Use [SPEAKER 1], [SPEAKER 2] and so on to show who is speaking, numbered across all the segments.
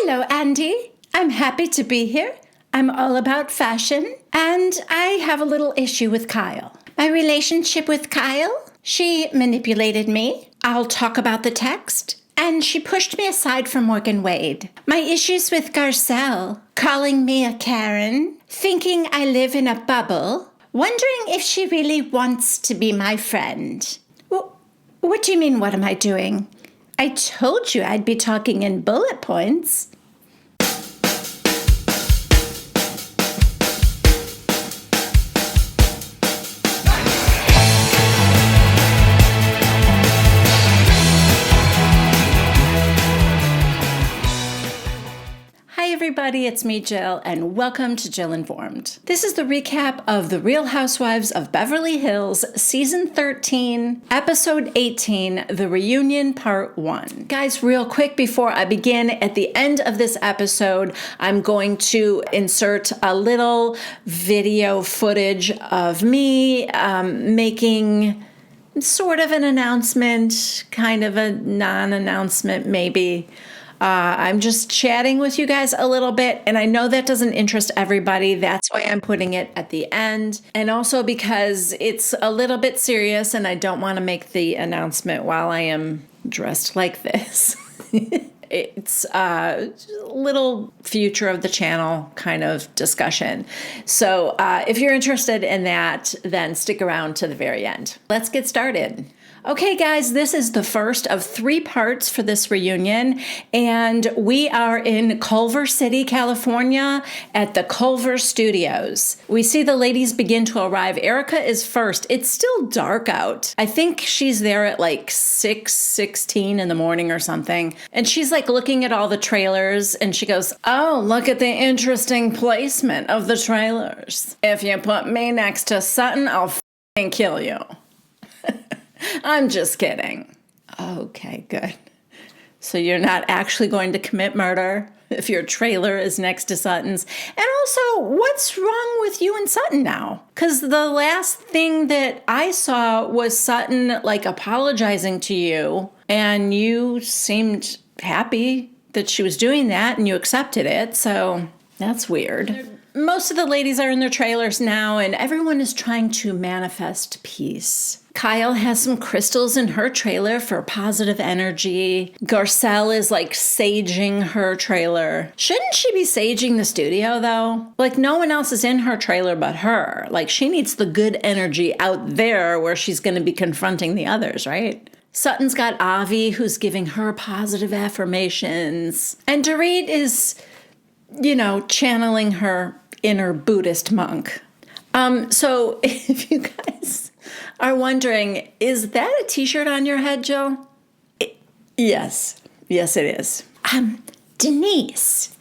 [SPEAKER 1] Hello, Andy. I'm happy to be here. I'm all about fashion, and I have a little issue with Kyle. My relationship with Kyle, she manipulated me. I'll talk about the text. And she pushed me aside for Morgan Wade. My issues with Garcelle, calling me a Karen, thinking I live in a bubble, wondering if she really wants to be my friend. Well, what do you mean, what am I doing? I told you I'd be talking in bullet points. Hi everybody, it's me, Jill, and welcome to Jill Informed. This is the recap of The Real Housewives of Beverly Hills, Season 13, Episode 18, The Reunion Part 1. Guys, real quick before I begin, at the end of this episode, I'm going to insert a little video footage of me making sort of an announcement, kind of a non-announcement maybe. I'm just chatting with you guys a little bit, and I know that doesn't interest everybody. That's why I'm putting it at the end. And also because it's a little bit serious, and I don't want to make the announcement while I am dressed like this. It's a little future of the channel kind of discussion. So if you're interested in that, then stick around to the very end. Let's get started. Okay, guys, this is the first of 3 parts for this reunion, and we are in Culver City, California at the Culver Studios. We see the ladies begin to arrive. Erica is first. It's still dark out. I think she's there at like 6:16 in the morning or something, and she's like looking at all the trailers, and she goes, "Oh, look at the interesting placement of the trailers. If you put me next to Sutton, I'll f***ing kill you." I'm just kidding. Okay, good. So you're not actually going to commit murder if your trailer is next to Sutton's. And also, what's wrong with you and Sutton now? Because the last thing that I saw was Sutton like apologizing to you, and you seemed happy that she was doing that and you accepted it. So that's weird. Most of the ladies are in their trailers now, and everyone is trying to manifest peace. Kyle has some crystals in her trailer for positive energy. Garcelle is like saging her trailer. Shouldn't she be saging the studio though? Like no one else is in her trailer but her. Like she needs the good energy out there where she's going to be confronting the others, right? Sutton's got Avi who's giving her positive affirmations. And Dorit is, channeling her inner Buddhist monk. So if you guys are wondering, is that a t-shirt on your head, Jill? Yes, it is. Denise,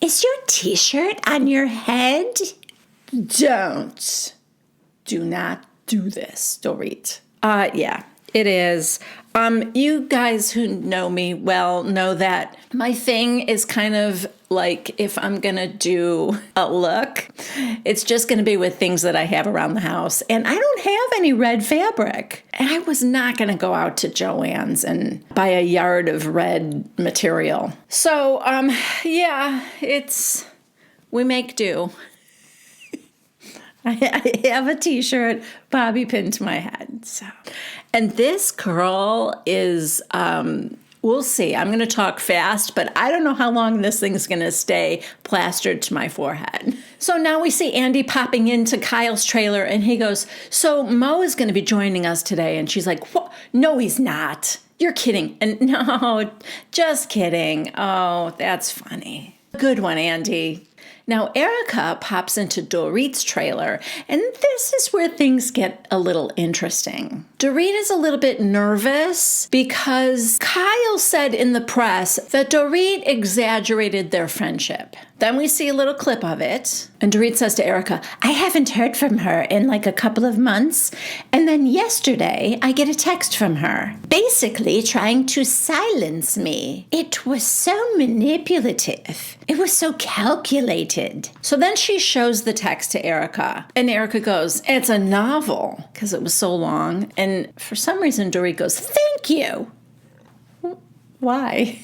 [SPEAKER 1] is your t-shirt on your head? Do not do this, Dorit. Yeah, it is. You guys who know me well know that my thing is kind of like if I'm going to do a look, it's just going to be with things that I have around the house. And I don't have any red fabric. And I was not going to go out to Joann's and buy a yard of red material. So, we make do. I have a t-shirt bobby pinned to my head. So, and this girl is, we'll see. I'm going to talk fast, but I don't know how long this thing's going to stay plastered to my forehead. So now we see Andy popping into Kyle's trailer, and he goes, "So Mo is going to be joining us today." And she's like, "What? No, he's not. You're kidding." And no, just kidding. Oh, that's funny. Good one, Andy. Now, Erica pops into Dorit's trailer, and this is where things get a little interesting. Dorit is a little bit nervous because Kyle said in the press that Dorit exaggerated their friendship. Then we see a little clip of it, and Dorit says to Erica, "I haven't heard from her in like a couple of months, and then yesterday I get a text from her, basically trying to silence me. It was so manipulative. It was so calculated." So then she shows the text to Erica, and Erica goes, "It's a novel," because it was so long, and for some reason Dorit goes, "Thank you." Why?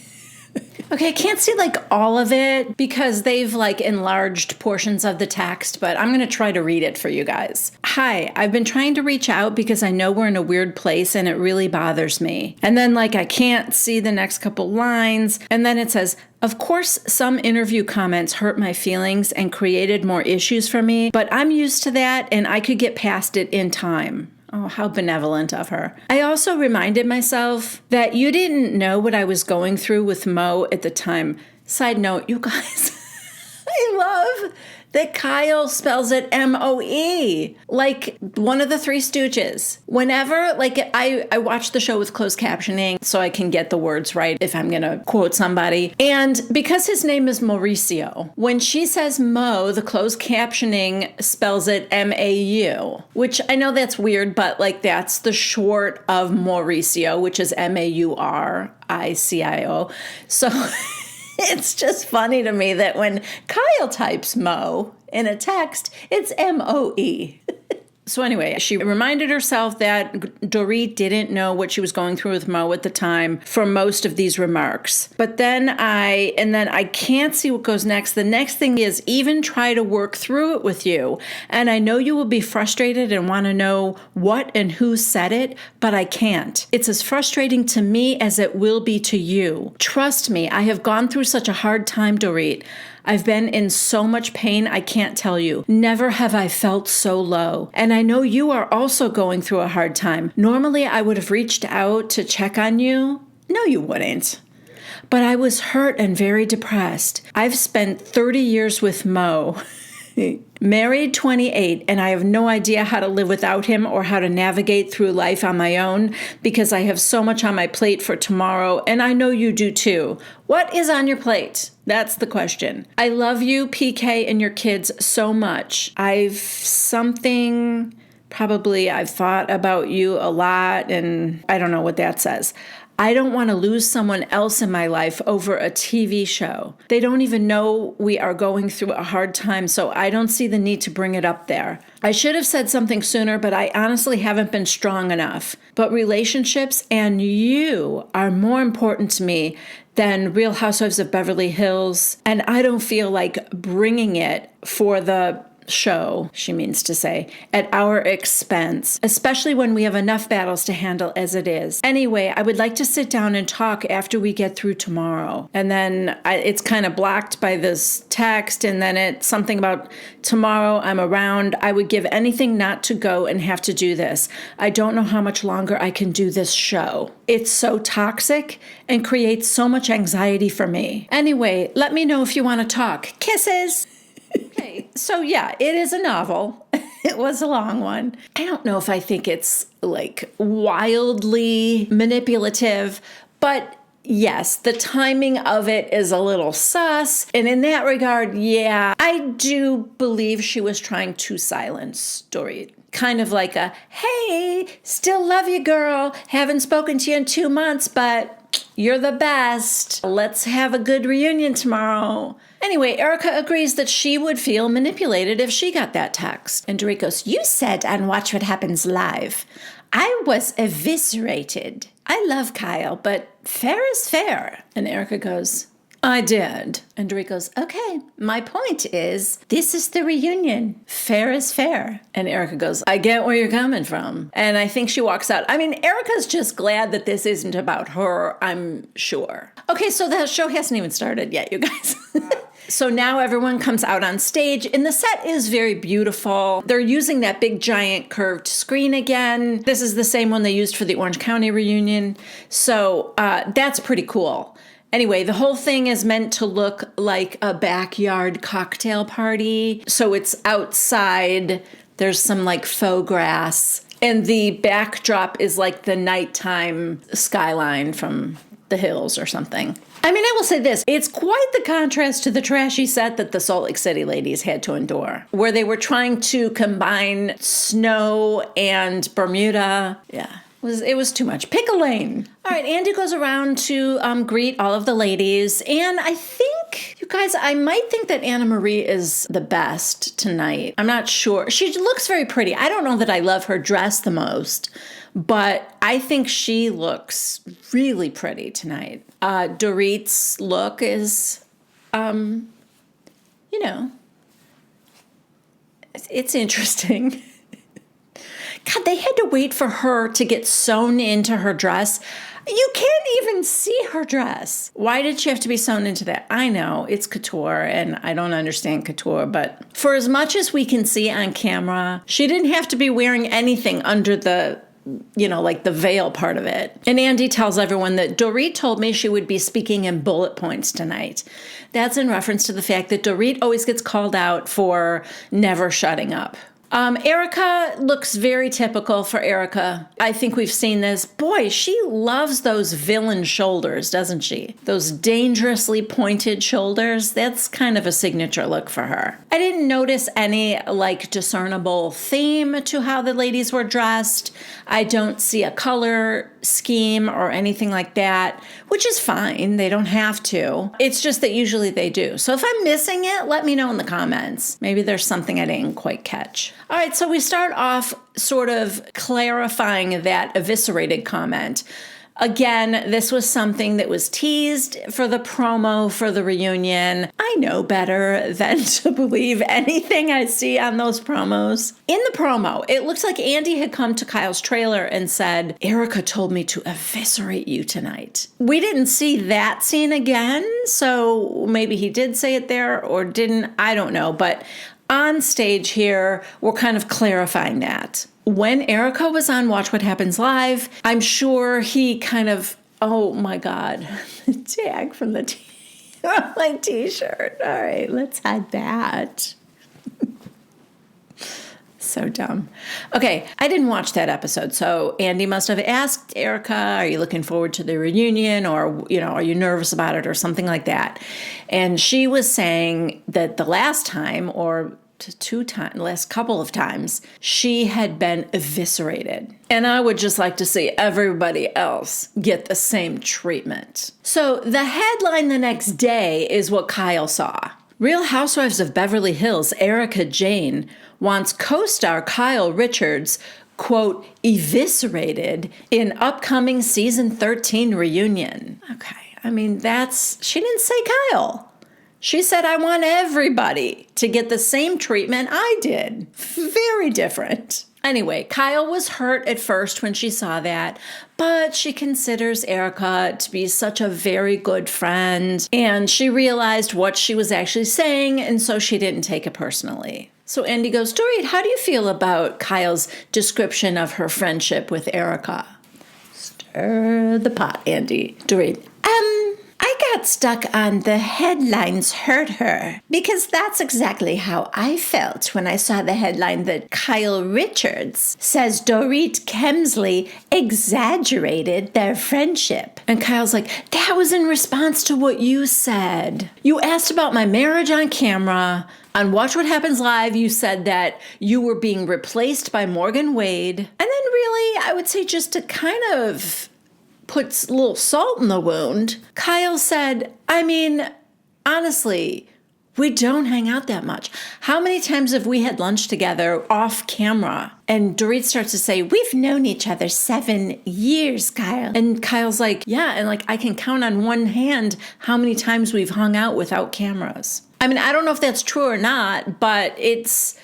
[SPEAKER 1] Okay, I can't see like all of it because they've like enlarged portions of the text, but I'm going to try to read it for you guys. Hi, I've been trying to reach out because I know we're in a weird place and it really bothers me. And then like I can't see the next couple lines. And then it says, of course, some interview comments hurt my feelings and created more issues for me, but I'm used to that and I could get past it in time. Oh, how benevolent of her. I also reminded myself that you didn't know what I was going through with Mo at the time. Side note, you guys, I love that Kyle spells it M-O-E, like one of the Three Stooges. Whenever, like, I watch the show with closed captioning so I can get the words right if I'm going to quote somebody. And because his name is Mauricio, when she says Mo, the closed captioning spells it M-A-U, which I know that's weird, but like that's the short of Mauricio, which is M-A-U-R-I-C-I-O. So... It's just funny to me that when Kyle types Mo in a text, it's M-O-E. So anyway, she reminded herself that Dorit didn't know what she was going through with Mo at the time for most of these remarks. But then I can't see what goes next. The next thing is even try to work through it with you. And I know you will be frustrated and want to know what and who said it, but I can't. It's as frustrating to me as it will be to you. Trust me, I have gone through such a hard time, Dorit. I've been in so much pain, I can't tell you. Never have I felt so low. And I know you are also going through a hard time. Normally, I would have reached out to check on you. No, you wouldn't. But I was hurt and very depressed. I've spent 30 years with Mo. Married 28, and I have no idea how to live without him or how to navigate through life on my own because I have so much on my plate for tomorrow, and I know you do too. What is on your plate? That's the question. I love you, PK, and your kids so much. I've thought about you a lot, and I don't know what that says. I don't want to lose someone else in my life over a TV show. They don't even know we are going through a hard time, so I don't see the need to bring it up there. I should have said something sooner, but I honestly haven't been strong enough. But relationships and you are more important to me than Real Housewives of Beverly Hills, and I don't feel like bringing it for the show, she means to say, at our expense, especially when we have enough battles to handle as it is. Anyway, I would like to sit down and talk after we get through tomorrow. And then it's kind of blocked by this text, and then it's something about tomorrow I'm around. I would give anything not to go and have to do this. I don't know how much longer I can do this show. It's so toxic and creates so much anxiety for me. Anyway, let me know if you want to talk. Kisses! Okay, so yeah, it is a novel. It was a long one. I don't know if I think it's like wildly manipulative, but yes, the timing of it is a little sus. And in that regard, yeah, I do believe she was trying to silence Dorit. Kind of like a, hey, still love you, girl. Haven't spoken to you in 2 months, but you're the best. Let's have a good reunion tomorrow. Anyway, Erica agrees that she would feel manipulated if she got that text. And Dorit goes, you said on Watch What Happens Live, I was eviscerated. I love Kyle, but fair is fair. And Erica goes, I did. And Dorit goes, okay, my point is, this is the reunion. Fair is fair. And Erica goes, I get where you're coming from. And I think she walks out. I mean, Erica's just glad that this isn't about her, I'm sure. Okay, so the show hasn't even started yet, you guys. So now everyone comes out on stage, and the set is very beautiful. They're using that big, giant curved screen again. This is the same one they used for the Orange County reunion. So that's pretty cool. Anyway, the whole thing is meant to look like a backyard cocktail party. So it's outside. There's some like faux grass. And the backdrop is like the nighttime skyline from the hills or something. I mean, I will say this. It's quite the contrast to the trashy set that the Salt Lake City ladies had to endure, where they were trying to combine snow and Bermuda. Yeah. It was too much. Pick a lane. All right, Andy goes around to greet all of the ladies, and I think, you Guys, I might think that Anna Marie is the best tonight. I'm not sure. She looks very pretty. I don't know that I love her dress the most, but I think she looks really pretty tonight. Dorit's look is, it's interesting. God, they had to wait for her to get sewn into her dress. You can't even see her dress. Why did she have to be sewn into that? I know it's couture and I don't understand couture, but for as much as we can see on camera, she didn't have to be wearing anything under the, like the veil part of it. And Andy tells everyone that Dorit told me she would be speaking in bullet points tonight. That's in reference to the fact that Dorit always gets called out for never shutting up. Erica looks very typical for Erica. I think we've seen this. Boy, she loves those villain shoulders, doesn't she? Those dangerously pointed shoulders. That's kind of a signature look for her. I didn't notice any discernible theme to how the ladies were dressed. I don't see a color scheme or anything like that, which is fine. They don't have to. It's just that usually they do. So if I'm missing it, let me know in the comments. Maybe there's something I didn't quite catch. All right, so we start off sort of clarifying that eviscerated comment. Again, this was something that was teased for the promo for the reunion. I know better than to believe anything I see on those promos. In the promo, it looks like Andy had come to Kyle's trailer and said, Erica told me to eviscerate you tonight. We didn't see that scene again, so maybe he did say it there or didn't. I don't know, but on stage here, we're kind of clarifying that. When Erica was on Watch What Happens Live, I'm sure he kind of, oh my God, the tag from the my t-shirt. All right, let's hide that. So dumb. Okay, I didn't watch that episode, so Andy must have asked Erica, are you looking forward to the reunion, or, are you nervous about it, or something like that. And she was saying that the last time, or last couple of times, she had been eviscerated. And I would just like to see everybody else get the same treatment. So the headline the next day is what Kyle saw. Real Housewives of Beverly Hills, Erica Jane wants co-star Kyle Richards, quote, eviscerated in upcoming season 13 reunion. Okay, I mean, she didn't say Kyle. She said, I want everybody to get the same treatment I did. Very different. Anyway, Kyle was hurt at first when she saw that, but she considers Erica to be such a very good friend, and she realized what she was actually saying, and so she didn't take it personally. So Andy goes, Dorit, how do you feel about Kyle's description of her friendship with Erica? Stir the pot, Andy. Dorit, I got stuck on the headlines hurt her, because that's exactly how I felt when I saw the headline that Kyle Richards says Dorit Kemsley exaggerated their friendship. And Kyle's like, that was in response to what you said. You asked about my marriage on camera. On Watch What Happens Live, you said that you were being replaced by Morgan Wade. And then really, I would say just to kind of puts a little salt in the wound, Kyle said, I mean, honestly, we don't hang out that much. How many times have we had lunch together off camera? And Dorit starts to say, we've known each other 7 years, Kyle. And Kyle's like, yeah, and I can count on one hand how many times we've hung out without cameras. I mean, I don't know if that's true or not, but it's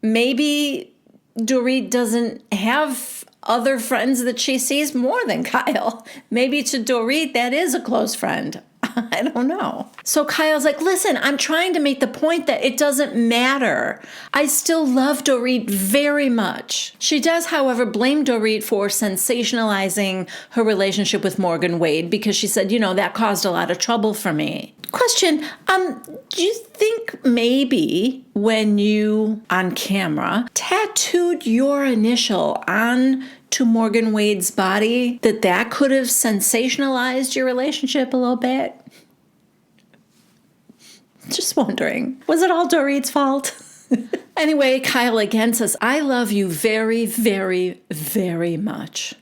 [SPEAKER 1] maybe Dorit doesn't have other friends that she sees more than Kyle. Maybe to Dorit, that is a close friend. I don't know. So Kyle's like, listen, I'm trying to make the point that it doesn't matter. I still love Dorit very much. She does, however, blame Dorit for sensationalizing her relationship with Morgan Wade because she said, that caused a lot of trouble for me. Question, do you think maybe when you, on camera, tattooed your initial on to Morgan Wade's body, that could have sensationalized your relationship a little bit? Just wondering. Was it all Dorit's fault? Anyway, Kyle again says, I love you very, very, very much.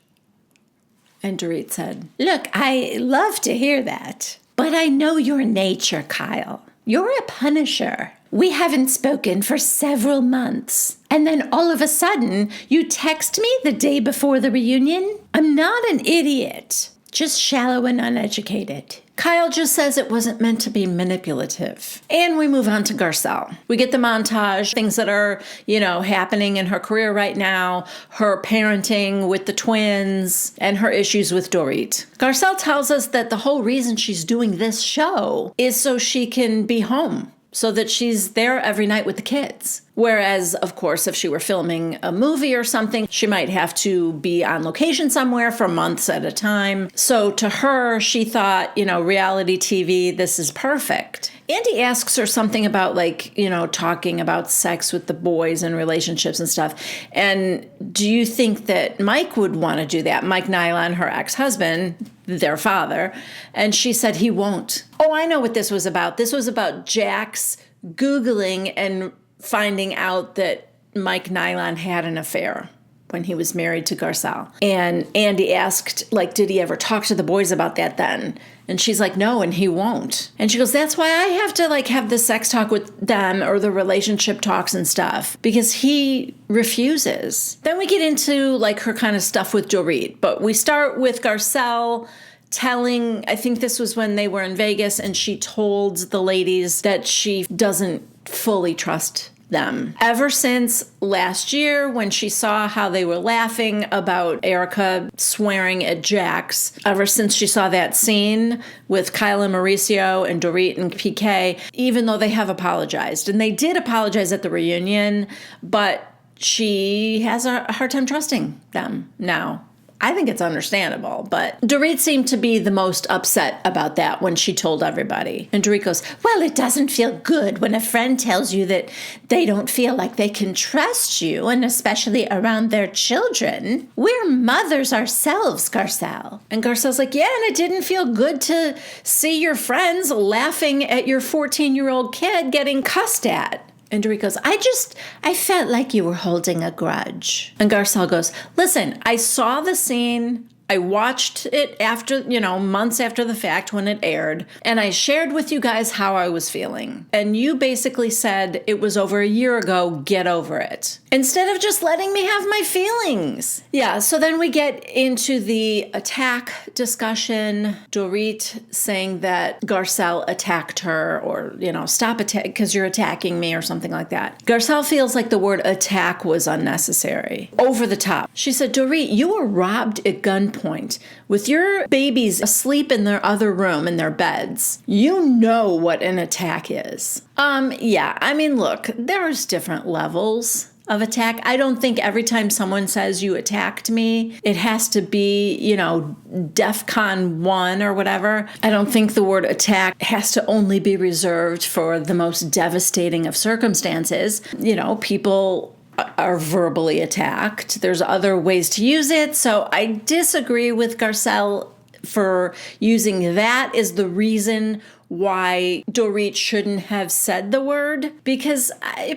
[SPEAKER 1] And Dorit said, look, I love to hear that. But I know your nature, Kyle. You're a punisher. We haven't spoken for several months. And then all of a sudden, you text me the day before the reunion? I'm not an idiot. Just shallow and uneducated. Kyle just says it wasn't meant to be manipulative. And we move on to Garcelle. We get the montage, things that are, happening in her career right now, her parenting with the twins, and her issues with Dorit. Garcelle tells us that the whole reason she's doing this show is so she can be home, so that she's there every night with the kids. Whereas, of course, if she were filming a movie or something, she might have to be on location somewhere for months at a time. So to her, she thought, reality TV, this is perfect. Andy asks her something about talking about sex with the boys and relationships and stuff. And do you think that Mike would want to do that? Mike Nylon, her ex-husband, their father. And she said he won't. Oh, I know what this was about. This was about Jax Googling and finding out that Mike Nylon had an affair when he was married to Garcelle. And Andy asked, did he ever talk to the boys about that then? And she's like, no, and he won't. And she goes, that's why I have to have the sex talk with them or the relationship talks and stuff, because he refuses. Then we get into her kind of stuff with Dorit. But we start with Garcelle telling, I think this was when they were in Vegas, and she told the ladies that she doesn't fully trust them. Ever since last year, when she saw how they were laughing about Erica swearing at Jax, ever since she saw that scene with Kyle and Mauricio and Dorit and PK, even though they have apologized, and they did apologize at the reunion, but she has a hard time trusting them now. I think it's understandable, but Dorit seemed to be the most upset about that when she told everybody. And Dorit goes, well, it doesn't feel good when a friend tells you that they don't feel like they can trust you, and especially around their children. We're mothers ourselves, Garcelle. And Garcelle's like, yeah, and it didn't feel good to see your friends laughing at your 14-year-old kid getting cussed at. And Dorit goes, I felt like you were holding a grudge. And Garcelle goes, listen, I saw the scene. I watched it after, months after the fact when it aired, and I shared with you guys how I was feeling. And you basically said it was over a year ago, get over it, instead of just letting me have my feelings. Yeah, so then we get into the attack discussion. Dorit saying that Garcelle attacked her, or, stop attacking because you're attacking me or something like that. Garcelle feels like the word attack was unnecessary, over the top. She said, Dorit, you were robbed at gunpoint with your babies asleep in their other room in their beds. You know what an attack is. Look, there's different levels of attack. I don't think every time someone says you attacked me, it has to be, DEFCON 1 or whatever. I don't think the word attack has to only be reserved for the most devastating of circumstances. People are verbally attacked. There's other ways to use it. So I disagree with Garcelle for using that as the reason why Dorit shouldn't have said the word, because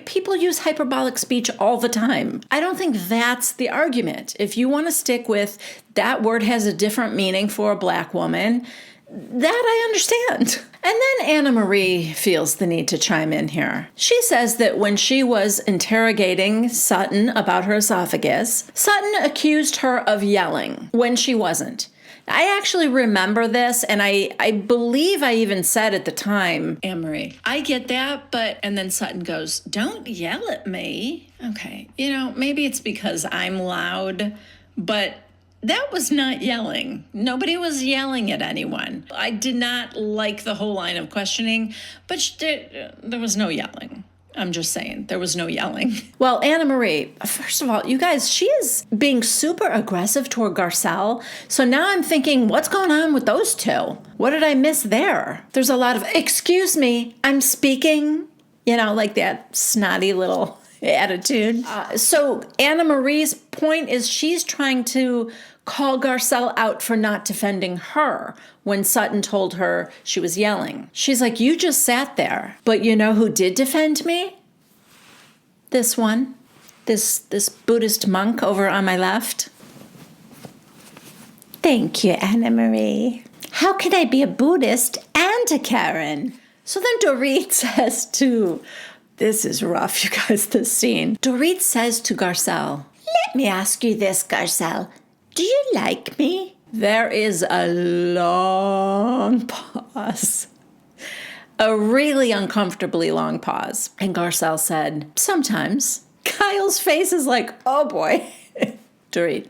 [SPEAKER 1] people use hyperbolic speech all the time. I don't think that's the argument. If you want to stick with that word has a different meaning for a black woman, that I understand. And then Anna Marie feels the need to chime in here. She says that when she was interrogating Sutton about her esophagus, Sutton accused her of yelling when she wasn't. I actually remember this, and I believe I even said at the time, Anna Marie, I get that, and then Sutton goes, don't yell at me. Okay, maybe it's because I'm loud, but that was not yelling. Nobody was yelling at anyone. I did not like the whole line of questioning, but there was no yelling. I'm just saying, there was no yelling. Well, Anna Marie, first of all, you guys, she is being super aggressive toward Garcelle. So now I'm thinking, what's going on with those two? What did I miss there? There's a lot of, excuse me, I'm speaking, like that snotty little attitude. So Anna Marie's point is she's trying to call Garcelle out for not defending her when Sutton told her she was yelling. She's like, you just sat there, but you know who did defend me? This one, this Buddhist monk over on my left. Thank you, Anna Marie. How can I be a Buddhist and a Karen? So then Dorit says to, this is rough, you guys, this scene. Dorit says to Garcelle, let me ask you this, Garcelle. Do you like me? There is a long pause. A really uncomfortably long pause. And Garcelle said, sometimes. Kyle's face is like, oh boy. Dorit,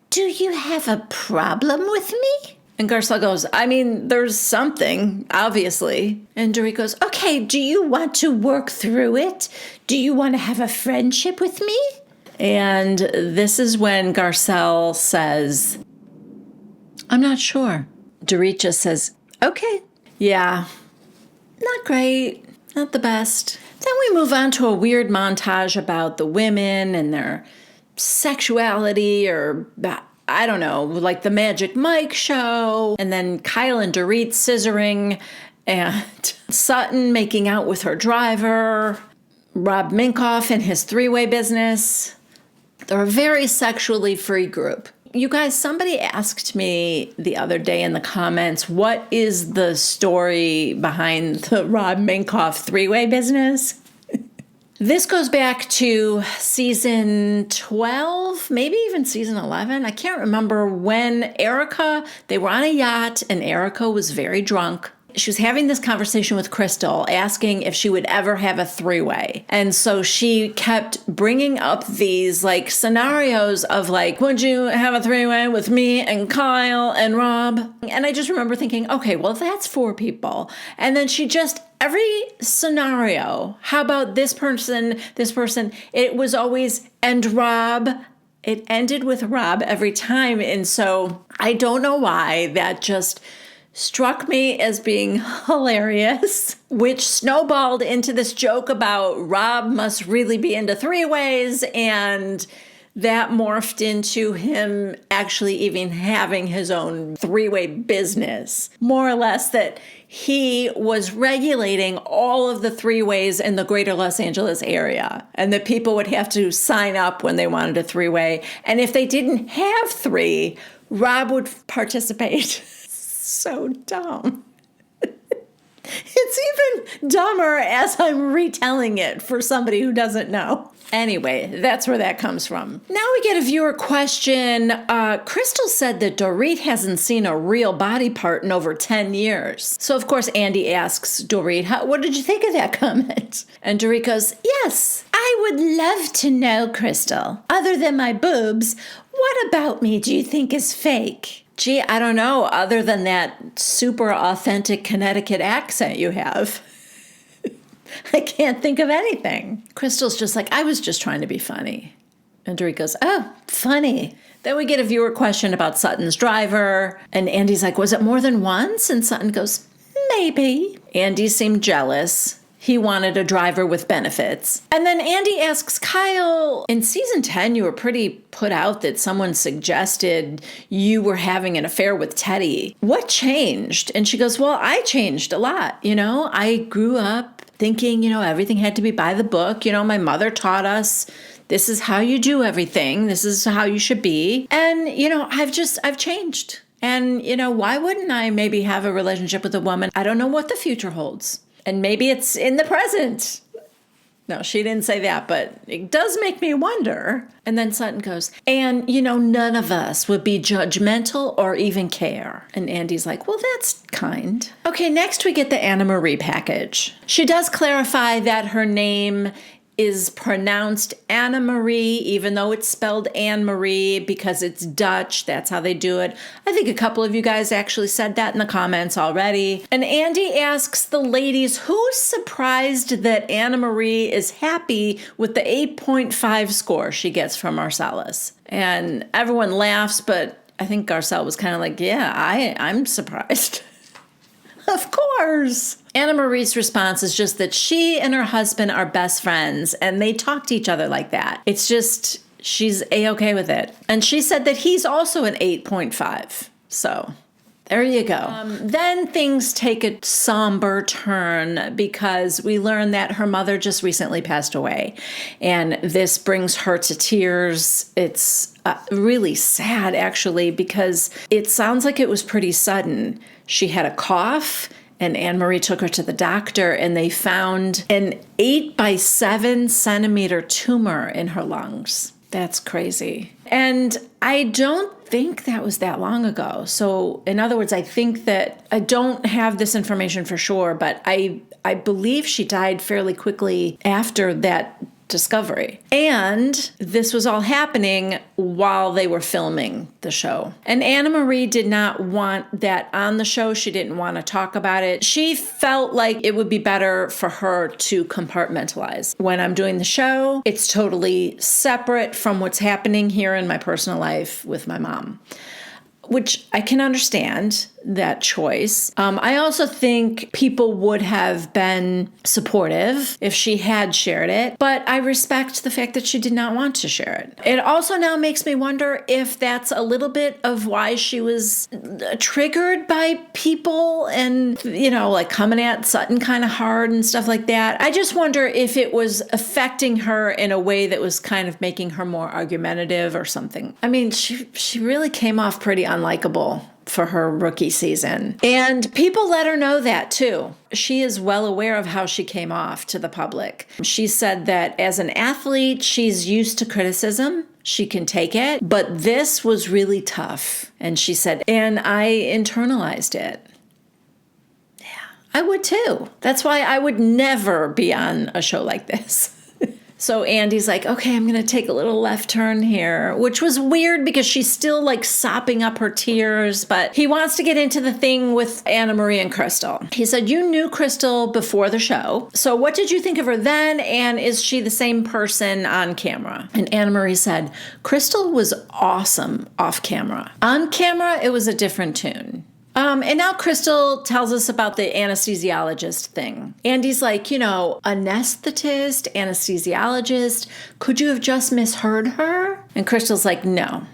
[SPEAKER 1] do you have a problem with me? And Garcelle goes, I mean, there's something, obviously. And Dorit goes, okay, do you want to work through it? Do you want to have a friendship with me? And this is when Garcelle says, I'm not sure. Dorit just says, okay. Yeah, not great, not the best. Then we move on to a weird montage about the women and their sexuality, or I don't know, like the Magic Mike show, and then Kyle and Dorit scissoring, and Sutton making out with her driver, Rob Minkoff and his three-way business. They're a very sexually free group. You guys, somebody asked me the other day in the comments, what is the story behind the Rob Minkoff three-way business? This goes back to season 12, maybe even season 11. I can't remember when they were on a yacht and Erica was very drunk. She was having this conversation with Crystal, asking if she would ever have a three-way. And so she kept bringing up these like scenarios of like, would you have a three-way with me and Kyle and Rob? And I just remember thinking, okay, well, that's 4 people. And then she just, every scenario, how about this person, it was always, and Rob. It ended with Rob every time. And so I don't know why that just struck me as being hilarious, which snowballed into this joke about Rob must really be into three-ways, and that morphed into him actually even having his own three-way business. More or less that he was regulating all of the three-ways in the greater Los Angeles area, and that people would have to sign up when they wanted a three-way. And if they didn't have 3, Rob would participate. So dumb. It's even dumber as I'm retelling it for somebody who doesn't know. Anyway, that's where that comes from. Now we get a viewer question. Crystal said that Dorit hasn't seen a real body part in over 10 years. So, of course, Andy asks Dorit, what did you think of that comment? And Dorit goes, yes, I would love to know, Crystal. Other than my boobs, what about me do you think is fake? Gee, I don't know, other than that super authentic Connecticut accent you have. I can't think of anything. Crystal's just like, I was just trying to be funny. And Dorit goes, oh, funny. Then we get a viewer question about Sutton's driver. And Andy's like, was it more than once? And Sutton goes, maybe. Andy seemed jealous. He wanted a driver with benefits. And then Andy asks Kyle, in season 10, you were pretty put out that someone suggested you were having an affair with Teddy. What changed? And she goes, well, I changed a lot. I grew up thinking, everything had to be by the book. My mother taught us this is how you do everything. This is how you should be. And, I've changed. And, why wouldn't I maybe have a relationship with a woman? I don't know what the future holds. And maybe it's in the present. No, she didn't say that, but it does make me wonder. And then Sutton goes, and, none of us would be judgmental or even care. And Andy's like, well, that's kind. Okay, next we get the Anna Marie package. She does clarify that her name is pronounced Anna Marie, even though it's spelled Anne Marie because it's Dutch. That's how they do it. I think a couple of you guys actually said that in the comments already. And Andy asks the ladies, who's surprised that Anna Marie is happy with the 8.5 score she gets from Marcellus? And everyone laughs, but I think Garcelle was kind of like, yeah, I'm surprised. Of course. Anna Marie's response is just that she and her husband are best friends and they talk to each other like that. It's just, she's A-okay with it. And she said that he's also an 8.5. So there you go. Then things take a somber turn because we learn that her mother just recently passed away. And this brings her to tears. It's really sad, actually, because it sounds like it was pretty sudden. She had a cough And Anne-Marie took her to the doctor, and they found an 8 by 7 centimeter tumor in her lungs. That's crazy. And I don't think that was that long ago. So in other words, I think that I don't have this information for sure, but I believe she died fairly quickly after that discovery. And this was all happening while they were filming the show. And Anne-Marie did not want that on the show. She didn't want to talk about it. She felt like it would be better for her to compartmentalize. When I'm doing the show, it's totally separate from what's happening here in my personal life with my mom, which I can understand that choice. I also think people would have been supportive if she had shared it, but I respect the fact that she did not want to share it. It also now makes me wonder if that's a little bit of why she was triggered by people and, like coming at Sutton kind of hard and stuff like that. I just wonder if it was affecting her in a way that was kind of making her more argumentative or something. I mean, she really came off pretty unlikable for her rookie season. And people let her know that too. She is well aware of how she came off to the public. She said that as an athlete, she's used to criticism. She can take it, but this was really tough. And she said, and I internalized it. Yeah, I would too. That's why I would never be on a show like this. So Andy's like, okay, I'm going to take a little left turn here, which was weird because she's still like sopping up her tears, but he wants to get into the thing with Anne-Marie and Crystal. He said, you knew Crystal before the show. So what did you think of her then? And is she the same person on camera? And Anne-Marie said, Crystal was awesome off camera. On camera, it was a different tune. And now Crystal tells us about the anesthesiologist thing. Andy's like, anesthetist, anesthesiologist, could you have just misheard her? And Crystal's like, no.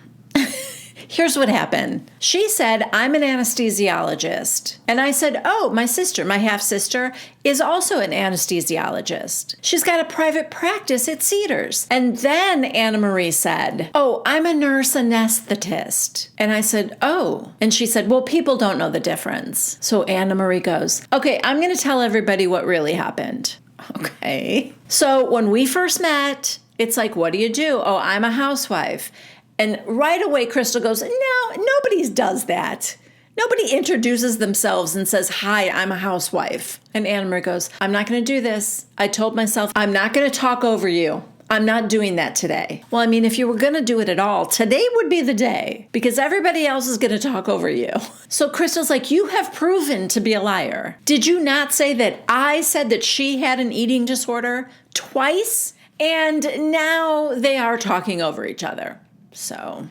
[SPEAKER 1] Here's what happened. She said, I'm an anesthesiologist. And I said, oh, my sister, my half-sister, is also an anesthesiologist. She's got a private practice at Cedars. And then Anne-Marie said, oh, I'm a nurse anesthetist. And I said, oh. And she said, well, people don't know the difference. So Anne-Marie goes, okay, I'm going to tell everybody what really happened. Okay. So when we first met, it's like, what do you do? Oh, I'm a housewife. And right away, Crystal goes, no, nobody does that. Nobody introduces themselves and says, hi, I'm a housewife. And Anne-Marie goes, I'm not going to do this. I told myself, I'm not going to talk over you. I'm not doing that today. Well, I mean, if you were going to do it at all, today would be the day because everybody else is going to talk over you. So Crystal's like, you have proven to be a liar. Did you not say that I said that she had an eating disorder twice? And now they are talking over each other. So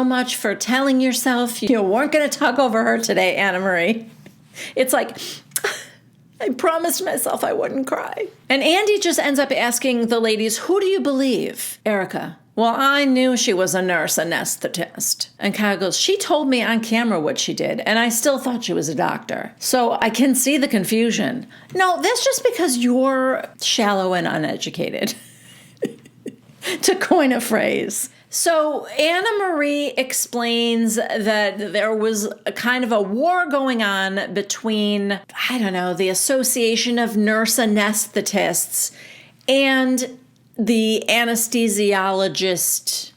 [SPEAKER 1] much for telling yourself you weren't going to talk over her today, Anne-Marie. It's like, I promised myself I wouldn't cry. And Andy just ends up asking the ladies, who do you believe? Erica. Well, I knew she was a nurse anesthetist. And Kyle goes, she told me on camera what she did, and I still thought she was a doctor. So I can see the confusion. No, that's just because you're shallow and uneducated, to coin a phrase. So Anne-Marie explains that there was a kind of a war going on between, the Association of Nurse Anesthetists and the anesthesiologist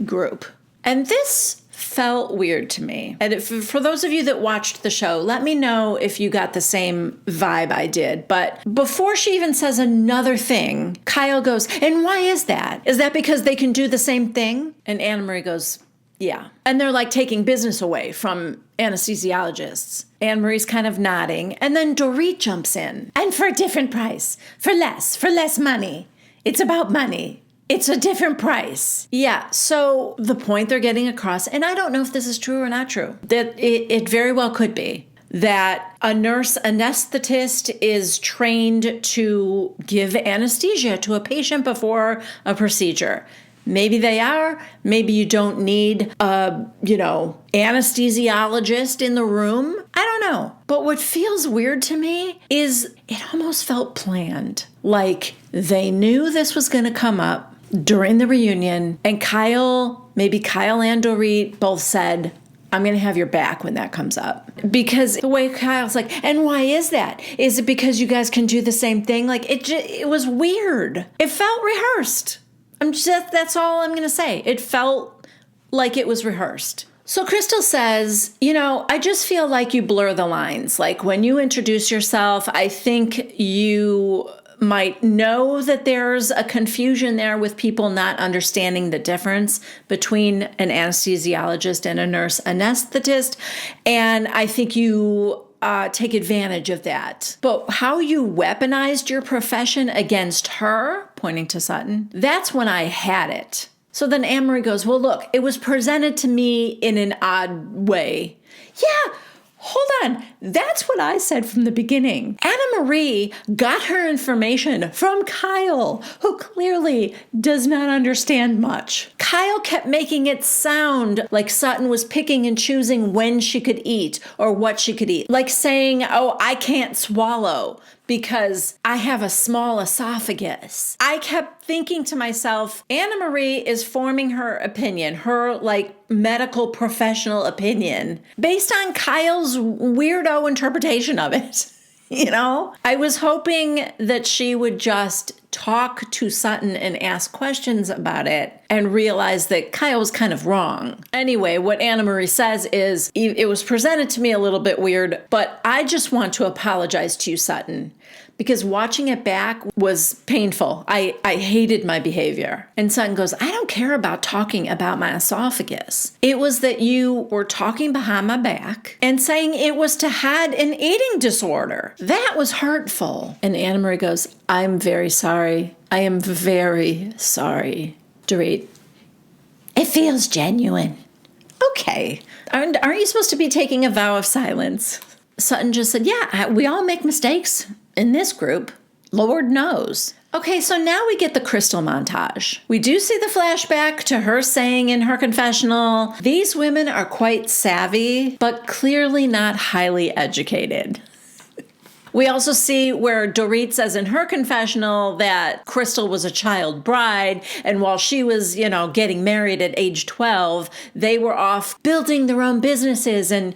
[SPEAKER 1] group. And this felt weird to me. And for those of you that watched the show, let me know if you got the same vibe I did. But before she even says another thing, Kyle goes, and why is that? Is that because they can do the same thing? And Anne-Marie goes, yeah. And they're like taking business away from anesthesiologists. Anne-Marie's kind of nodding. And then Dorit jumps in. And for a different price. For less money. It's about money. It's a different price. Yeah, so the point they're getting across, and I don't know if this is true or not true, that it very well could be, that a nurse anesthetist is trained to give anesthesia to a patient before a procedure. Maybe they are. Maybe you don't need a, anesthesiologist in the room. I don't know. But what feels weird to me is it almost felt planned. Like they knew this was going to come up during the reunion, and Kyle and Dorit both said, I'm going to have your back when that comes up. Because the way Kyle's like, and why is that? Is it because you guys can do the same thing? Like, it was weird. It felt rehearsed. That's all I'm going to say. It felt like it was rehearsed. So Crystal says, I just feel like you blur the lines. Like when you introduce yourself, I think you might know that there's a confusion there with people not understanding the difference between an anesthesiologist and a nurse anesthetist. And I think you take advantage of that. But how you weaponized your profession against her, pointing to Sutton, that's when I had it. So then Anne-Marie goes, well, look, it was presented to me in an odd way. Yeah, hold on. That's what I said from the beginning. Anna-Marie got her information from Kyle, who clearly does not understand much. Kyle kept making it sound like Sutton was picking and choosing when she could eat or what she could eat. Like saying, oh, I can't swallow because I have a small esophagus. I kept thinking to myself, Anna-Marie is forming her opinion, her medical professional opinion, based on Kyle's weirdo interpretation of it. I was hoping that she would just talk to Sutton and ask questions about it and realize that Kyle was kind of wrong. Anyway, what Anna-Marie says is, it was presented to me a little bit weird, but I just want to apologize to you, Sutton, because watching it back was painful. I hated my behavior. And Sutton goes, I don't care about talking about my esophagus. It was that you were talking behind my back and saying it was to hide an eating disorder. That was hurtful. And Anna-Marie goes, I'm very sorry. I am very sorry, Dorit. It feels genuine. Okay. Aren't you supposed to be taking a vow of silence? Sutton just said, yeah, we all make mistakes in this group. Lord knows. Okay, so now we get the Crystal montage. We do see the flashback to her saying in her confessional, these women are quite savvy, but clearly not highly educated. We also see where Dorit says in her confessional that Crystal was a child bride, and while she was, getting married at age 12, they were off building their own businesses and,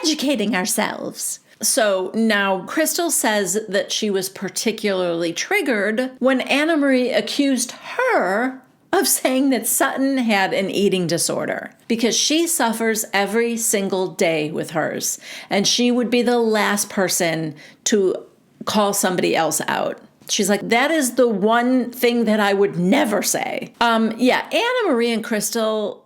[SPEAKER 1] educating ourselves. So now Crystal says that she was particularly triggered when Anna-Marie accused her of saying that Sutton had an eating disorder because she suffers every single day with hers, and she would be the last person to call somebody else out. She's like, that is the one thing that I would never say. Anna-Marie and Crystal,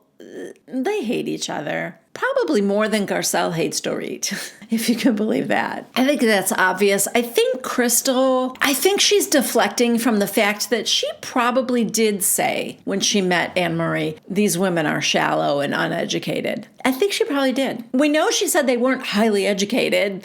[SPEAKER 1] they hate each other. Probably more than Garcelle hates Dorit, if you can believe that. I think that's obvious. I think she's deflecting from the fact that she probably did say when she met Anne-Marie, these women are shallow and uneducated. I think she probably did. We know she said they weren't highly educated.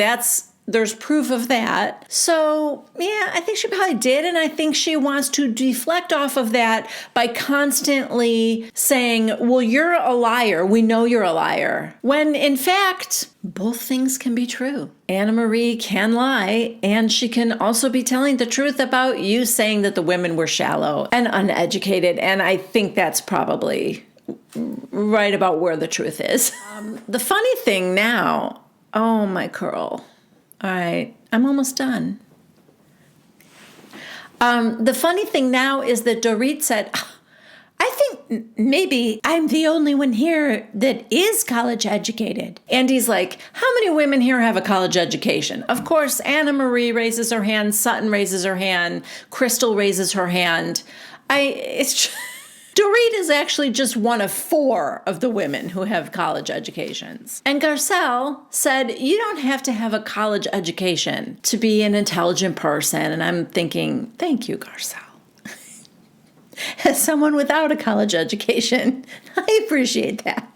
[SPEAKER 1] There's proof of that. So, yeah, I think she probably did. And I think she wants to deflect off of that by constantly saying, well, you're a liar. We know you're a liar. When, in fact, both things can be true. Anna-Marie can lie, and she can also be telling the truth about you saying that the women were shallow and uneducated. And I think that's probably right about where the truth is. The funny thing now, oh, my curl. All right, I'm almost done. The funny thing now is that Dorit said, I think maybe I'm the only one here that is college educated. And he's like, how many women here have a college education? Of course, Anna-Marie raises her hand, Sutton raises her hand, Crystal raises her hand. Dorit is actually just one of 4 of the women who have college educations. And Garcelle said, you don't have to have a college education to be an intelligent person. And I'm thinking, thank you, Garcelle. As someone without a college education, I appreciate that.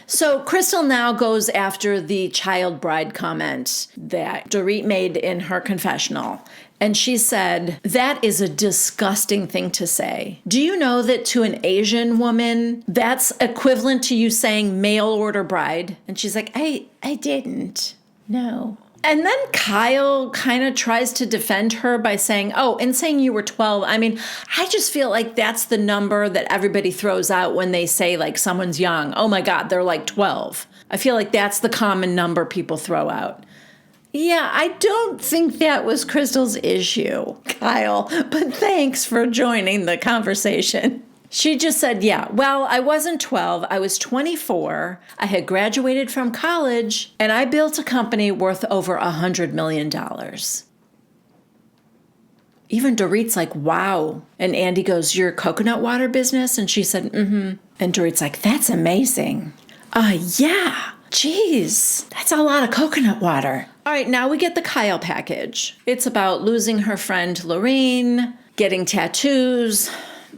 [SPEAKER 1] So Crystal now goes after the child bride comment that Dorit made in her confessional. And she said, that is a disgusting thing to say. Do you know that to an Asian woman, that's equivalent to you saying mail order bride? And she's like, I didn't. No. And then Kyle kind of tries to defend her by saying, and saying you were 12. I mean, I just feel like that's the number that everybody throws out when they say like someone's young. Oh my God, they're like 12. I feel like that's the common number people throw out. Yeah, I don't think that was Crystal's issue, Kyle, but thanks for joining the conversation. She just said, I wasn't 12. I was 24. I had graduated from college, and I built a company worth over $100 million. Even Dorit's like, wow. And Andy goes, your coconut water business? And she said, mm-hmm. And Dorit's like, that's amazing. Yeah. Jeez, that's a lot of coconut water. All right, now we get the Kyle package. It's about losing her friend Lorraine, getting tattoos,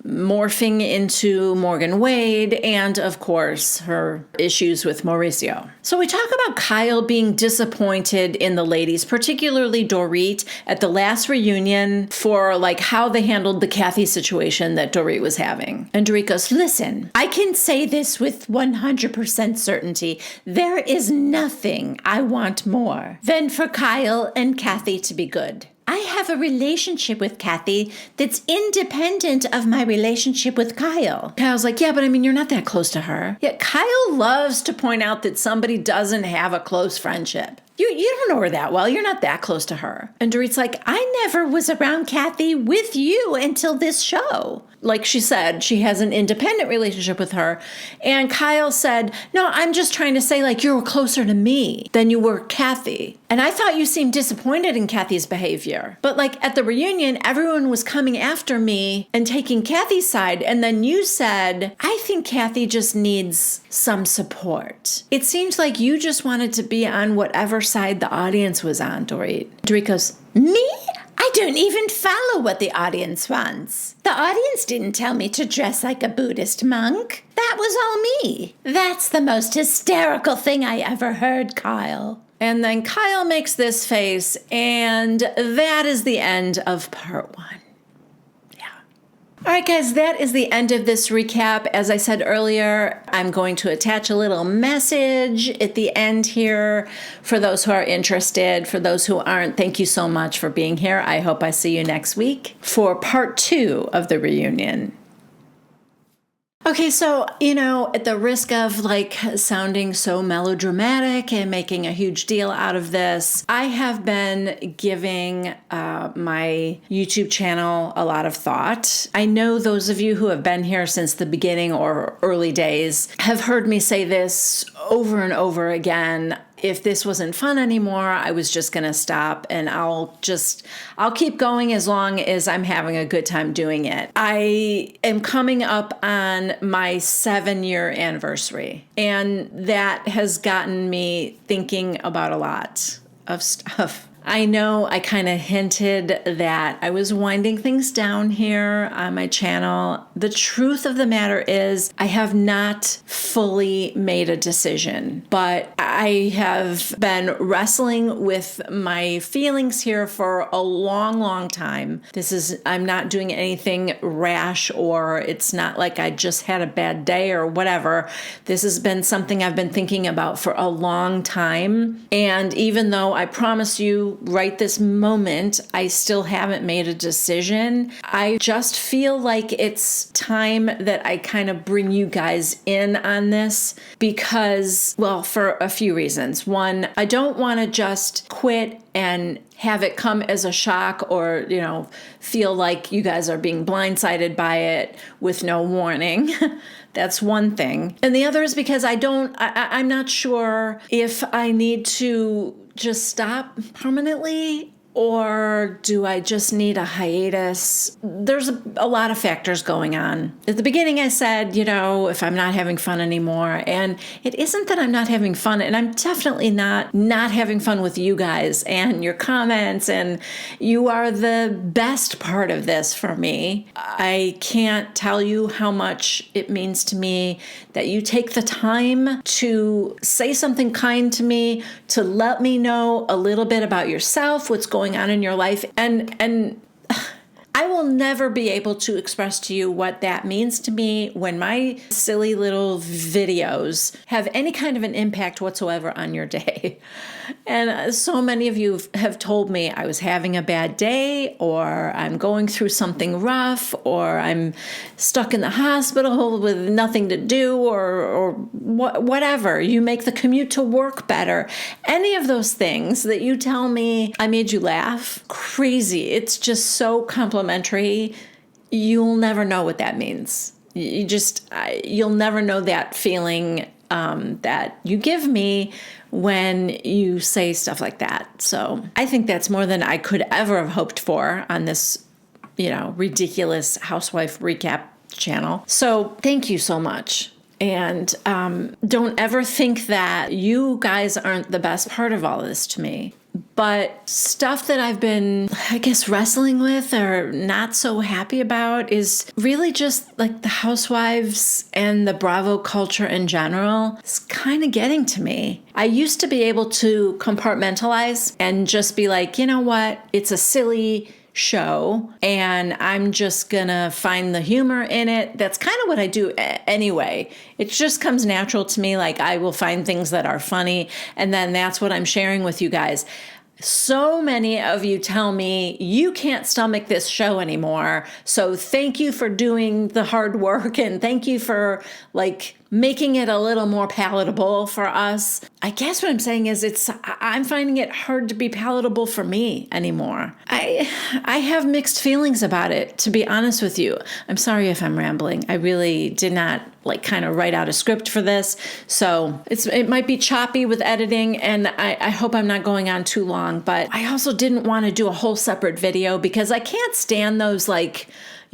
[SPEAKER 1] morphing into Morgan Wade, and of course, her issues with Mauricio. So we talk about Kyle being disappointed in the ladies, particularly Dorit, at the last reunion for like how they handled the Kathy situation that Dorit was having. And Dorit goes, listen, I can say this with 100% certainty. There is nothing I want more than for Kyle and Kathy to be good. I have a relationship with Kathy that's independent of my relationship with Kyle. Kyle's like, yeah, but I mean, you're not that close to her. Yeah, Kyle loves to point out that somebody doesn't have a close friendship. You don't know her that well. You're not that close to her. And Dorit's like, I never was around Kathy with you until this show. Like she said, she has an independent relationship with her. And Kyle said, no, I'm just trying to say like you were closer to me than you were Kathy. And I thought you seemed disappointed in Kathy's behavior. But like at the reunion, everyone was coming after me and taking Kathy's side. And then you said, I think Kathy just needs some support. It seems like you just wanted to be on whatever side the audience was on, Dorit. Dorit goes, me? I don't even follow what the audience wants. The audience didn't tell me to dress like a Buddhist monk. That was all me. That's the most hysterical thing I ever heard, Kyle. And then Kyle makes this face, and that is the end of part 1. All right, guys, that is the end of this recap. As I said earlier, I'm going to attach a little message at the end here for those who are interested. For those who aren't, thank you so much for being here. I hope I see you next week for part 2 of the reunion. Okay, so, at the risk of like sounding so melodramatic and making a huge deal out of this, I have been giving my YouTube channel a lot of thought. I know those of you who have been here since the beginning or early days have heard me say this over and over again. If this wasn't fun anymore, I was just going to stop, and I'll keep going as long as I'm having a good time doing it. I am coming up on my 7-year anniversary, and that has gotten me thinking about a lot of stuff. I know I kind of hinted that I was winding things down here on my channel. The truth of the matter is I have not fully made a decision, but I have been wrestling with my feelings here for a long, long time. I'm not doing anything rash, or it's not like I just had a bad day or whatever. This has been something I've been thinking about for a long time. And even though I promise you, right this moment, I still haven't made a decision. I just feel like it's time that I kind of bring you guys in on this because, well, for a few reasons. One, I don't want to just quit and have it come as a shock or, feel like you guys are being blindsided by it with no warning. That's one thing. And the other is because I'm not sure if I need to just stop permanently, or do I just need a hiatus? There's a lot of factors going on. At the beginning, I said, if I'm not having fun anymore, and it isn't that I'm not having fun, and I'm definitely not having fun with you guys and your comments, and you are the best part of this for me. I can't tell you how much it means to me that you take the time to say something kind to me, to let me know a little bit about yourself, what's going on in your life. And I will never be able to express to you what that means to me when my silly little videos have any kind of an impact whatsoever on your day. And so many of you have told me I was having a bad day, or I'm going through something rough, or I'm stuck in the hospital with nothing to do, or whatever. You make the commute to work better. Any of those things that you tell me, I made you laugh. Crazy. It's just so complimentary. You'll never know what that means. You'll never know that feeling that you give me when you say stuff like that. So I think that's more than I could ever have hoped for on this, ridiculous housewife recap channel. So thank you so much. And don't ever think that you guys aren't the best part of all this to me. But stuff that I've been, wrestling with or not so happy about is really just like the housewives and the Bravo culture in general. It's kind of getting to me. I used to be able to compartmentalize and just be like, you know what? It's a silly show and I'm just gonna find the humor in it. That's kind of what I do anyway. It just comes natural to me. Like, I will find things that are funny, and then that's what I'm sharing with you guys. So many of you tell me you can't stomach this show anymore. So thank you for doing the hard work, and thank you for making it a little more palatable for us. I guess what I'm saying is I'm finding it hard to be palatable for me anymore. I have mixed feelings about it, to be honest with you. I'm sorry if I'm rambling. I really did not kind of write out a script for this. So it might be choppy with editing, and I hope I'm not going on too long, but I also didn't want to do a whole separate video because I can't stand those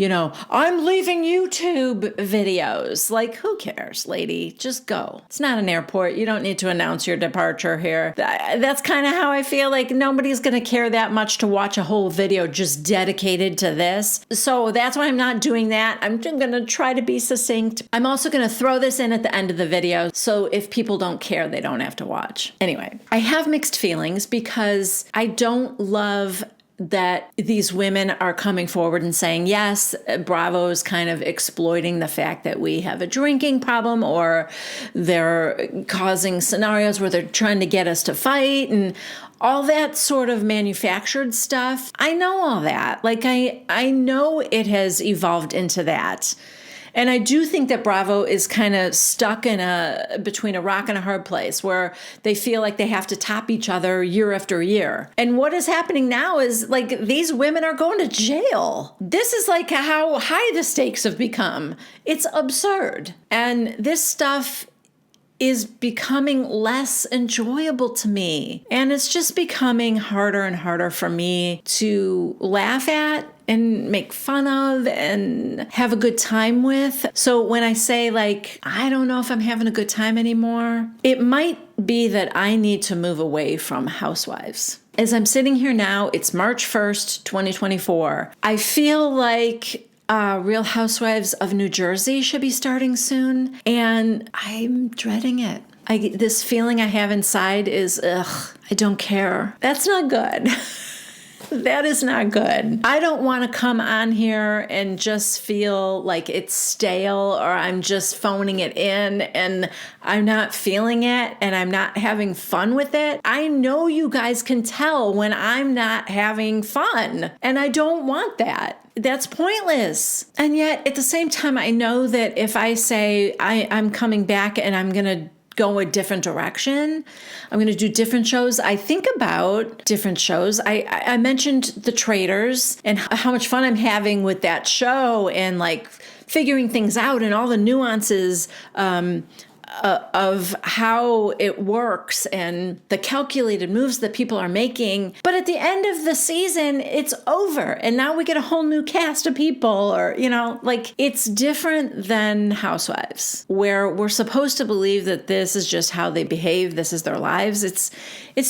[SPEAKER 1] I'm leaving YouTube videos. Who cares, lady? Just go. It's not an airport. You don't need to announce your departure here. That's kind of how I feel. Nobody's going to care that much to watch a whole video just dedicated to this. So that's why I'm not doing that. I'm going to try to be succinct. I'm also going to throw this in at the end of the video. So if people don't care, they don't have to watch. Anyway, I have mixed feelings because I don't love that these women are coming forward and saying, yes, Bravo's kind of exploiting the fact that we have a drinking problem, or they're causing scenarios where they're trying to get us to fight and all that sort of manufactured stuff. I know all that. I know it has evolved into that. And I do think that Bravo is kind of stuck between a rock and a hard place where they feel like they have to top each other year after year. And what is happening now is these women are going to jail. This is how high the stakes have become. It's absurd. And this stuff is becoming less enjoyable to me. And it's just becoming harder and harder for me to laugh at and make fun of and have a good time with. So when I say I don't know if I'm having a good time anymore, it might be that I need to move away from Housewives. As I'm sitting here now, it's March 1st, 2024. I feel like Real Housewives of New Jersey should be starting soon, and I'm dreading it. This feeling I have inside is, I don't care. That's not good. That is not good. I don't want to come on here and just feel like it's stale, or I'm just phoning it in and I'm not feeling it and I'm not having fun with it. I know you guys can tell when I'm not having fun, and I don't want that. That's pointless. And yet at the same time, I know that if I say I'm coming back and I'm going to go a different direction, I'm going to do different shows, I think about different shows. I mentioned The Traitors and how much fun I'm having with that show, and figuring things out and all the nuances of how it works and the calculated moves that people are making. But at the end of the season, it's over. And now we get a whole new cast of people, or, it's different than Housewives, where we're supposed to believe that this is just how they behave. This is their lives. It's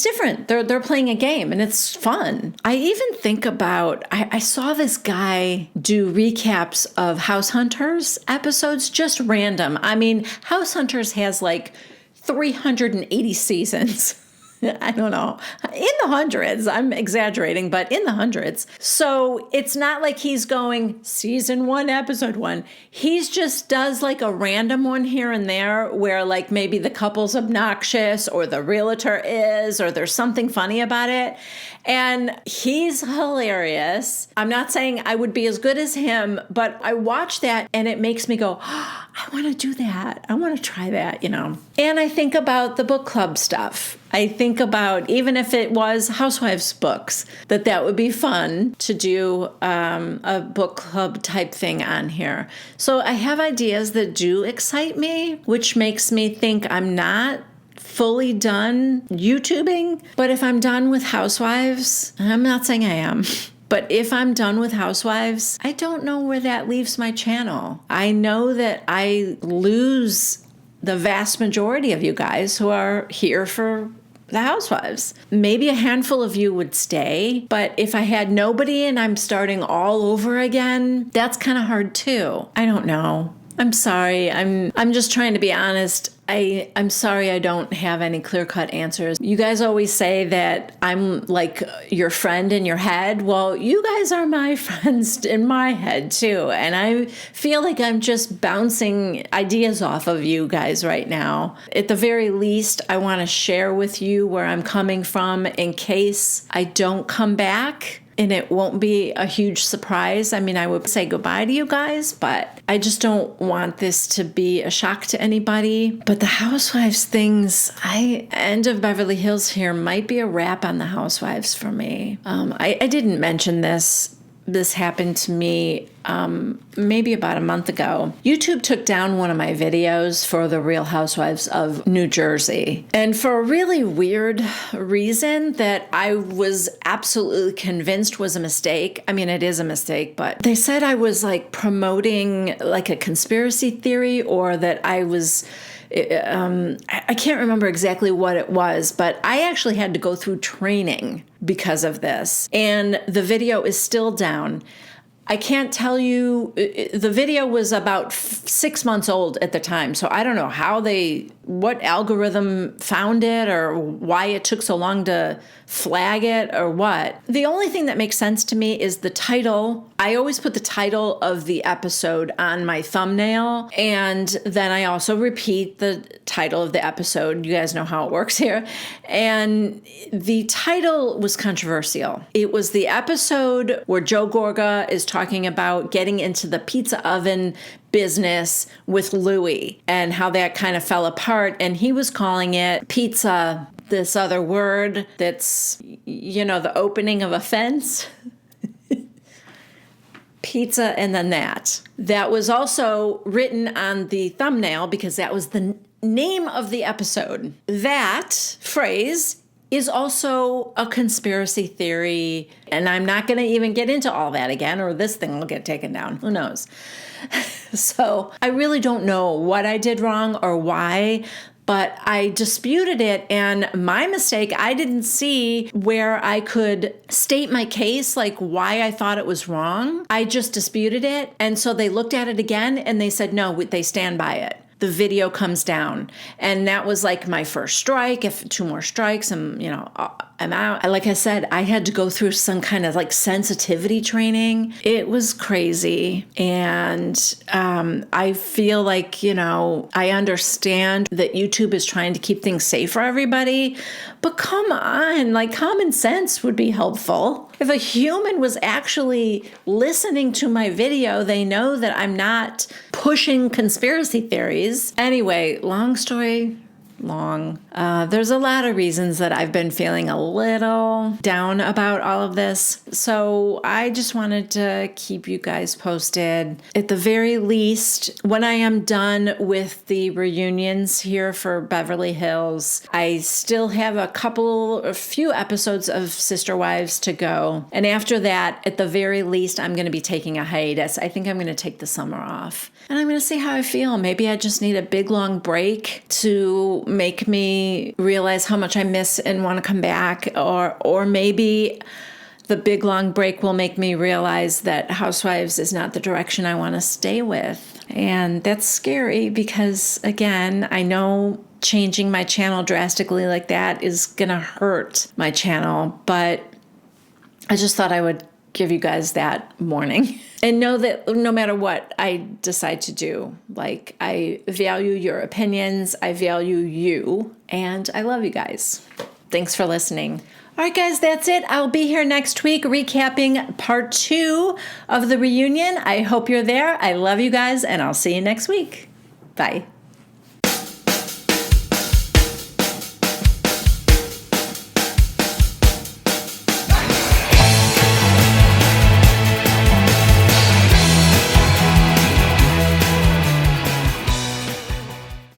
[SPEAKER 1] different. They're playing a game, and it's fun. I even think about, I saw this guy do recaps of House Hunters episodes, just random. I mean, House Hunters has 380 seasons. I don't know, in the hundreds. I'm exaggerating, but in the hundreds. So it's not like he's going season 1, episode 1. He's just does like a random one here and there where like maybe the couple's obnoxious or the realtor is, or there's something funny about it. And he's hilarious. I'm not saying I would be as good as him, but I watch that and it makes me go, oh, I want to do that. I want to try that, you know. And I think about the book club stuff. I think about, even if it was Housewives books, that would be fun to do a book club type thing on here. So I have ideas that do excite me, which makes me think I'm not fully done YouTubing. But if I'm done with Housewives, and I'm not saying I am, but if I'm done with Housewives, I don't know where that leaves my channel. I know that I lose the vast majority of you guys who are here for the Housewives. Maybe a handful of you would stay, but if I had nobody and I'm starting all over again, that's kind of hard too. I don't know. I'm sorry. I'm just trying to be honest. I'm sorry I don't have any clear-cut answers. You guys always say that I'm like your friend in your head. Well, you guys are my friends in my head too. And I feel like I'm just bouncing ideas off of you guys right now. At the very least, I want to share with you where I'm coming from in case I don't come back. And it won't be a huge surprise. I mean, I would say goodbye to you guys, but I just don't want this to be a shock to anybody. But the Housewives things, End of Beverly Hills here might be a wrap on the Housewives for me. I didn't mention this. This happened to me maybe about a month ago. YouTube took down one of my videos for the Real Housewives of New Jersey. And for a really weird reason that I was absolutely convinced was a mistake. I mean, it is a mistake, but they said I was like promoting like a conspiracy theory, or that I was... I can't remember exactly what it was, but I actually had to go through training because of this. And the video is still down. I can't tell you, the video was about 6 months old at the time. So I don't know what algorithm found it or why it took so long to flag it or what. The only thing that makes sense to me is the title. I always put the title of the episode on my thumbnail, and then I also repeat the title of the episode. You guys know how it works here. And the title was controversial. It was the episode where Joe Gorga is talking about getting into the pizza oven business with Louis and how that kind of fell apart. And he was calling it pizza, this other word that's, you know, the opening of a fence. Pizza and then that. That was also written on the thumbnail because that was the name of the episode. That phrase is also a conspiracy theory, and I'm not going to even get into all that again, or this thing will get taken down. Who knows? So I really don't know what I did wrong or why, but I disputed it, and my mistake, I didn't see where I could state my case, like why I thought it was wrong. I just disputed it, and so they looked at it again, and they said, no, they stand by it. The video comes down. And that was like my first strike. If 2 more strikes, I'm out. Like I said, I had to go through some kind of like sensitivity training. It was crazy. And I feel like, I understand that YouTube is trying to keep things safe for everybody, but come on, like common sense would be helpful. If a human was actually listening to my video, they know that I'm not pushing conspiracy theories. Anyway, long story long. There's a lot of reasons that I've been feeling a little down about all of this. So I just wanted to keep you guys posted. At the very least, when I am done with the reunions here for Beverly Hills, I still have a few episodes of Sister Wives to go. And after that, at the very least, I'm going to be taking a hiatus. I think I'm going to take the summer off. And I'm going to see how I feel. Maybe I just need a big, long break to make me realize how much I miss and want to come back. Or maybe the big long break will make me realize that Housewives is not the direction I want to stay with. And that's scary because, again, I know changing my channel drastically like that is going to hurt my channel, but I just thought I would give you guys that warning. And know that no matter what I decide to do, like, I value your opinions, I value you, and I love you guys. Thanks for listening. All right, guys, that's it. I'll be here next week recapping part 2 of the reunion. I hope you're there. I love you guys, and I'll see you next week. Bye.